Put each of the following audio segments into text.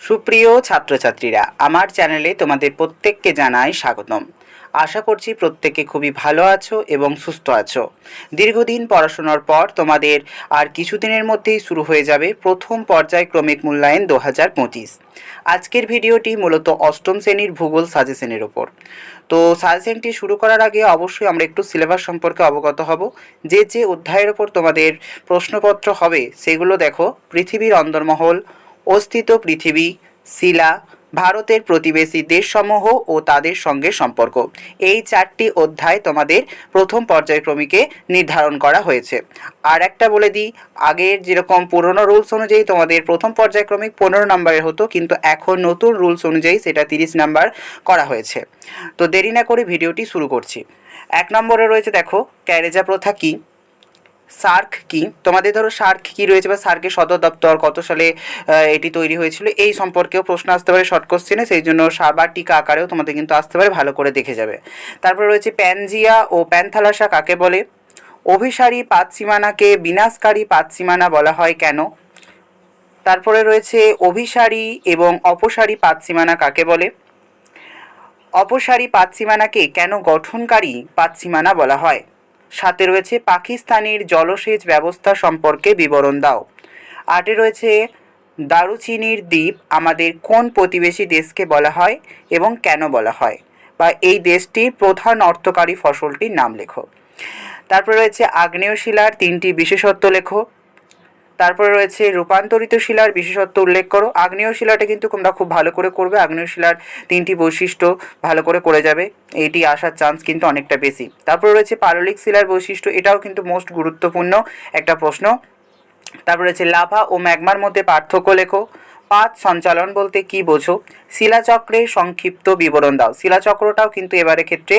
সুপ্রিয় ছাত্রছাত্রীরা, আমার চ্যানেলে তোমাদের প্রত্যেককে জানাই স্বাগতম। আশা করছি প্রত্যেকে খুবই ভালো আছো এবং সুস্থ আছো। দীর্ঘদিন পড়াশোনার পর তোমাদের আর কিছুদিনের মধ্যেই শুরু হয়ে যাবে প্রথম পর্যায়ক্রমিক মূল্যায়ন 2025। আজকের ভিডিওটি মূলত অষ্টম শ্রেণীর ভূগোল সাজেশনের ওপর। তো সাজেশনটি শুরু করার আগে অবশ্যই আমরা একটু সিলেবাস সম্পর্কে অবগত হব। যে অধ্যায়ের ওপর তোমাদের প্রশ্নপত্র হবে সেগুলো দেখো: পৃথিবীর অন্দরমহল, অস্তিত্ব পৃথিবী, শিলা, ভারতের প্রতিবেশী দেশসমূহ ও তাদের সঙ্গে সম্পর্ক। এই 4টি অধ্যায় তোমাদের প্রথম পর্যায়ক্রমিকে নির্ধারণ করা হয়েছে। আর একটা বলে দিই, আগের যেরকম পুরনো রুলস অনুযায়ী তোমাদের প্রথম পর্যায়ক্রমিক 15 নম্বরের হতো, কিন্তু এখন নতুন রুলস অনুযায়ী সেটা 30 নম্বর করা হয়েছে। তো দেরি না করে ভিডিওটি শুরু করছি। 1 নম্বরে রয়েছে, দেখো, ক্যারেজা প্রথা কী, সার্ক কি। তোমাদের ধরো সার্ক কি রয়েছে বা সার্কের সদর দপ্তর কত সালে এটি তৈরি হয়েছিল, এই সম্পর্কেও প্রশ্ন আসতে পারে শর্ট কোশ্চেনে, সেই জন্য বা টিকা আকারেও তোমাদের কিন্তু আসতে পারে, ভালো করে দেখে যাবে। তারপরে রয়েছে প্যানজিয়া ও প্যান্থালাসা কাকে বলে, অভিসারী পাতসীমানাকে বিনাশকারী পাতসীমানা বলা হয় কেন। তারপরে রয়েছে অভিসারী এবং অপসারী পাতসীমানা কাকে বলে, অপসারী পাতসীমানাকে কেন গঠনকারী পাতসীমানা বলা হয়। সাথে রয়েছে পাকিস্তানের জলসেচ ব্যবস্থা সম্পর্কে বিবরণ দাও। 8 রয়েছে দারুচিনির দ্বীপ আমাদের কোন প্রতিবেশী দেশকে বলা হয় এবং কেন বলা হয়, বা এই দেশটির প্রধান অর্থকারী ফসলটির নাম লেখো। তারপরে রয়েছে আগ্নেয় শিলার 3টি বিশেষত্ব লেখো। তারপরে রয়েছে রূপান্তরিত শিলার বিশেষত্ব উল্লেখ করো। আগ্নেয় শিলাটা কিন্তু তোমরা খুব ভালো করে করবে, আগ্নেয় শিলার 3টি বৈশিষ্ট্য ভালো করে করে যাবে, এটি আসার চান্স কিন্তু অনেকটা বেশি। তারপরে রয়েছে পাললিক শিলার বৈশিষ্ট্য, এটাও কিন্তু মোস্ট গুরুত্বপূর্ণ একটা প্রশ্ন। তারপরে রয়েছে লাভা ও ম্যাগমার মধ্যে পার্থক্য লেখো। পাত সঞ্চালন বলতে কি বোঝো। শিলাচক্রের সংক্ষিপ্ত বিবরণ দাও। শিলাচক্রটাও কিন্তু এবারে ক্ষেত্রে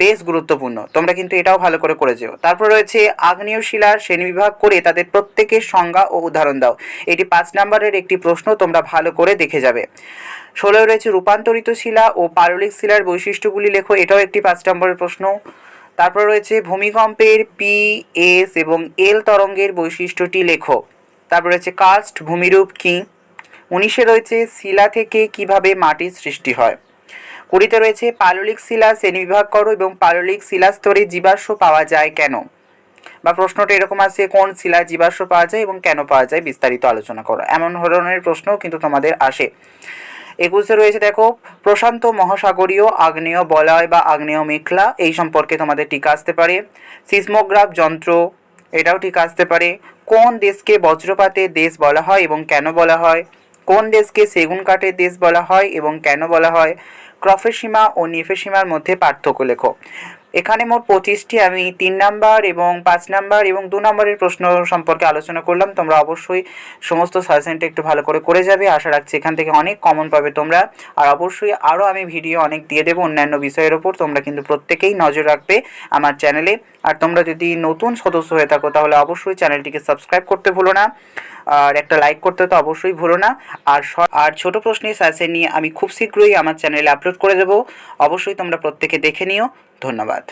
বেশ গুরুত্বপূর্ণ, তোমরা কিন্তু এটাও ভালো করে করে যেও। তারপর রয়েছে আগ্নেয় শিলার শ্রেণীবিভাগ করে তাদের প্রত্যেকের সংজ্ঞা ও উদাহরণ দাও। এটি 5 নম্বরের একটি প্রশ্ন, তোমরা ভালো করে দেখে যাবে। 16 রয়েছে রূপান্তরিত শিলা ও পাললিক শিলার বৈশিষ্ট্যগুলি লেখো, এটাও একটি 5 নম্বরের প্রশ্ন। তারপর রয়েছে ভূমিকম্পের পি, এস এবং এল তরঙ্গের বৈশিষ্ট্যটি লেখো। তারপর রয়েছে কার্স্ট ভূমিরূপ কী। 19 রয়েছে শিলা থেকে কিভাবে মাটির সৃষ্টি হয়। 20 রয়েছে পাললিক শিলা শ্রেণীবিভাগ করো এবং পাললিক শিলাস্তরে জীবাশ্ম পাওয়া যায় কেন, বা প্রশ্নটা এরকম আছে, কোন শিলায় জীবাশ্ম পাওয়া যায় এবং কেন পাওয়া যায়, বিস্তারিত আলোচনা করো। এমন ধরনের প্রশ্নও কিন্তু তোমাদের আসে। 21 রয়েছে, দেখো, প্রশান্ত মহাসাগরীয় আগ্নেয় বলয় বা আগ্নেয় মেখলা, এই সম্পর্কে তোমাদের টিকা আসতে পারে। সিসমোগ্রাফ যন্ত্র, এটাও টিকা আসতে পারে। কোন দেশকে বজ্রপাতের দেশ বলা হয় এবং কেন বলা হয়। কোন দেশকে সেগুন কাঠের দেশ বলা হয় এবং কেন বলা হয়। ক্রফেসীমা ও নিফেসীমার মধ্যে পার্থক্য লেখো। এখানে মোট 25টি আমি 3 নাম্বার এবং 5 নাম্বার এবং 2 নম্বরের প্রশ্ন সম্পর্কে আলোচনা করলাম। তোমরা অবশ্যই সমস্ত সাজেশনটা একটু ভালো করে করে যাবে, আশা রাখছি এখান থেকে অনেক কমন পাবে তোমরা। আর অবশ্যই আরও আমি ভিডিও অনেক দিয়ে দেবো অন্যান্য বিষয়ের ওপর, তোমরা কিন্তু প্রত্যেকেই নজর রাখবে আমার চ্যানেলে। আর তোমরা যদি নতুন সদস্য হয়ে থাকো তাহলে অবশ্যই চ্যানেলটিকে সাবস্ক্রাইব করতে ভুলো না, আর একটা লাইক করতে তো অবশ্যই ভুলো না। আর ছোট প্রশ্নের সাজেশন নিয়ে আমি খুব শীঘ্রই আমার চ্যানেলে আপলোড করে দেবো, অবশ্যই তোমরা প্রত্যেকে দেখে নিও। ধন্যবাদ।